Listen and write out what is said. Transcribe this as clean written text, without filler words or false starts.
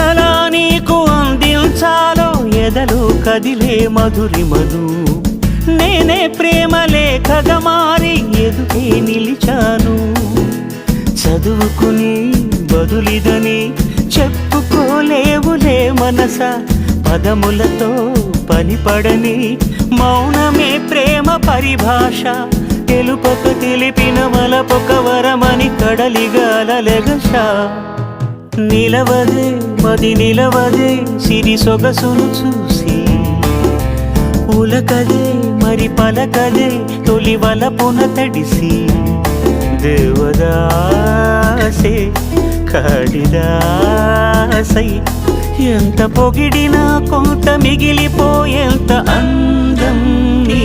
ఎలా నీకు అందించాలో ఎదలో కదిలే మధురిమను నేనే ప్రేమ లేఖగా మారి ఎదుటే నిలిచాను చదువుకుని బదులిదని చెప్పుకోలేవులే మనస పదములతో పనిపడని మౌనమే ప్రేమ పరిభాష తెలుపక తెలిపిన మలపొక వరమని కడలిగాలెగష నిలవదే మది నిలవదే సిరి సొగసును చూసి ఉలకదే మరి పలకదే తొలి వలపున తడిసి దేవదాసే కాళిదాసై ఎంత పొగిడినా కొంత మిగిలిపోయేంత అందం నీ